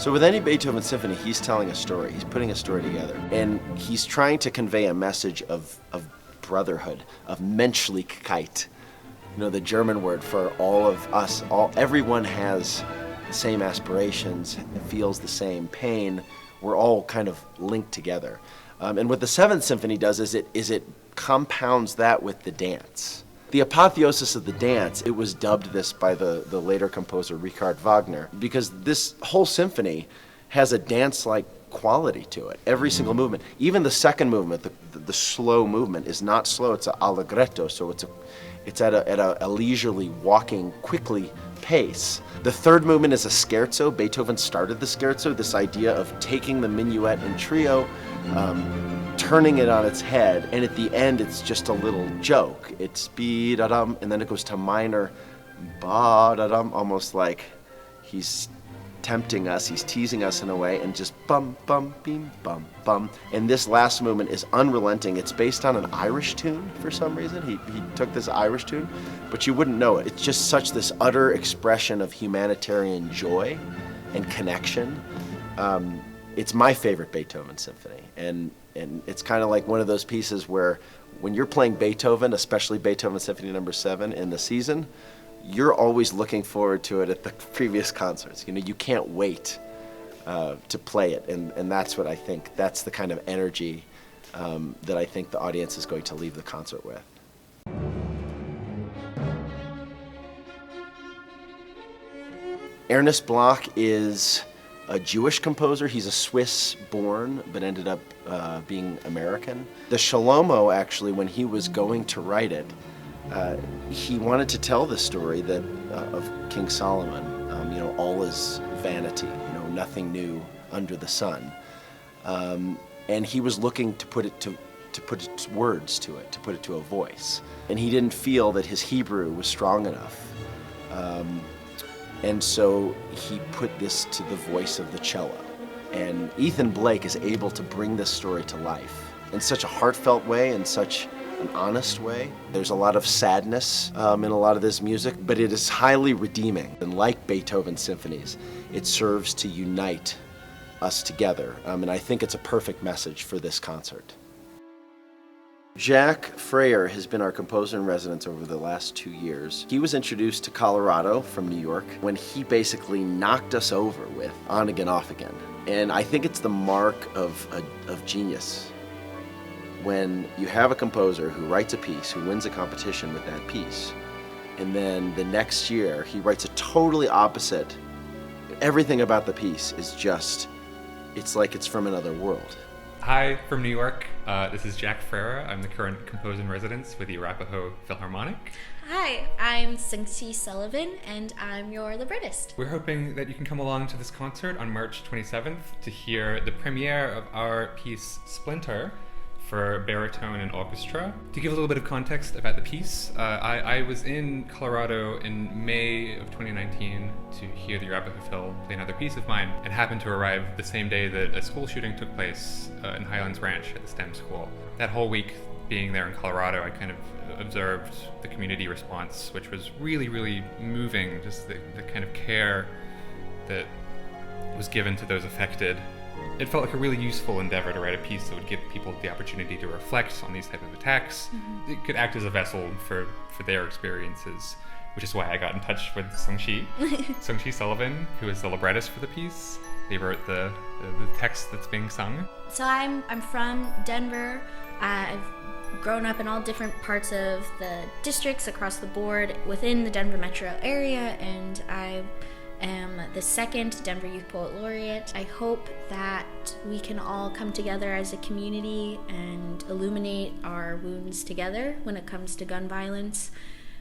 So with any Beethoven symphony, he's telling a story. He's putting a story together. And he's trying to convey a message of brotherhood, of Menschlichkeit. You know, the German word for all of us. Everyone has the same aspirations, feels the same pain. We're all kind of linked together. And what the Seventh Symphony does is it compounds that with the dance. The apotheosis of the dance, it was dubbed this by the later composer Richard Wagner, because this whole symphony has a dance-like quality to it. Every single movement, even the second movement, the slow movement, is not slow. It's an allegretto, so it's at a leisurely, walking, quickly pace. The third movement is a scherzo. Beethoven started the scherzo, this idea of taking the minuet and trio, turning it on its head, and at the end it's just a little joke. It's be-da-dum, and then it goes to minor ba-da-dum, almost like he's tempting us, he's teasing us in a way, and just bum, bum, beam, bum, bum. And this last movement is unrelenting. It's based on an Irish tune for some reason. He took this Irish tune, but you wouldn't know it. It's just such this utter expression of humanitarian joy and connection. It's my favorite Beethoven symphony, and it's kind of like one of those pieces where when you're playing Beethoven, especially Beethoven Symphony No. 7 in the season, you're always looking forward to it at the previous concerts. You know, you can't wait to play it, and that's what I think. That's the kind of energy that I think the audience is going to leave the concert with. Ernest Bloch is a Jewish composer. He's a Swiss-born, but ended up being American. The Shlomo, actually, when he was going to write it, he wanted to tell the story that of King Solomon. You know, all is vanity. You know, nothing new under the sun. And he was looking to put its words to it, to put it to a voice. And he didn't feel that his Hebrew was strong enough. And so he put this to the voice of the cello. And Ethan Blake is able to bring this story to life in such a heartfelt way, in such an honest way. There's a lot of sadness in a lot of this music, but it is highly redeeming. And like Beethoven symphonies, it serves to unite us together. And I think it's a perfect message for this concert. Jack Freyer has been our composer in residence over the last 2 years. He was introduced to Colorado from New York when he basically knocked us over with On Again, Off Again. And I think it's the mark of genius when you have a composer who writes a piece, who wins a competition with that piece, and then the next year he writes a totally opposite. Everything about the piece is just, it's like it's from another world. Hi, from New York. This is Jack Freyer. I'm the current composer in residence with the Arapahoe Philharmonic. Hi, I'm Sung-Chi Sullivan, and I'm your librettist. We're hoping that you can come along to this concert on March 27th to hear the premiere of our piece Splinter for baritone and orchestra. To give a little bit of context about the piece, I was in Colorado in May of 2019 to hear the Arapahoe Phil play another piece of mine, and happened to arrive the same day that a school shooting took place in Highlands Ranch at the STEM school. That whole week being there in Colorado, I kind of observed the community response, which was really, really moving, just the kind of care that was given to those affected. It felt like a really useful endeavor to write a piece that would give people the opportunity to reflect on these type of attacks. Mm-hmm. It could act as a vessel for their experiences, which is why I got in touch with Sung-Chi Sullivan, who is the librettist for the piece. They wrote the text that's being sung. So I'm from Denver. I've grown up in all different parts of the districts across the board within the Denver metro area, and I am the second Denver Youth Poet Laureate. I hope that we can all come together as a community and illuminate our wounds together when it comes to gun violence,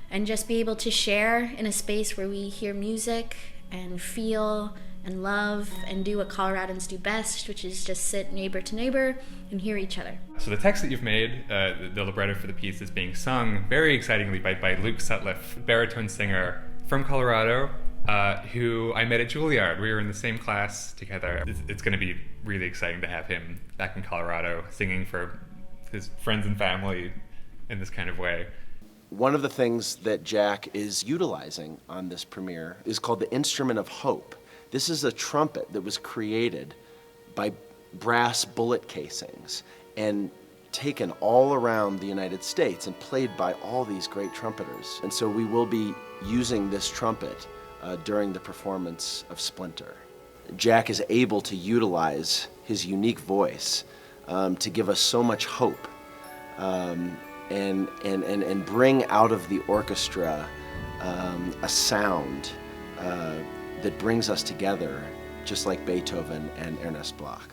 and just be able to share in a space where we hear music and feel and love and do what Coloradans do best, which is just sit neighbor to neighbor and hear each other. So the text that you've made, the libretto for the piece, is being sung very excitingly by Luke Sutliff, baritone singer from Colorado, who I met at Juilliard. We were in the same class together. It's going to be really exciting to have him back in Colorado singing for his friends and family in this kind of way. One of the things that Jack is utilizing on this premiere is called the Instrument of Hope. This is a trumpet that was created by brass bullet casings and taken all around the United States and played by all these great trumpeters. And so we will be using this trumpet during the performance of Splinter. Jack is able to utilize his unique voice to give us so much hope and bring out of the orchestra a sound that brings us together, just like Beethoven and Ernest Bloch.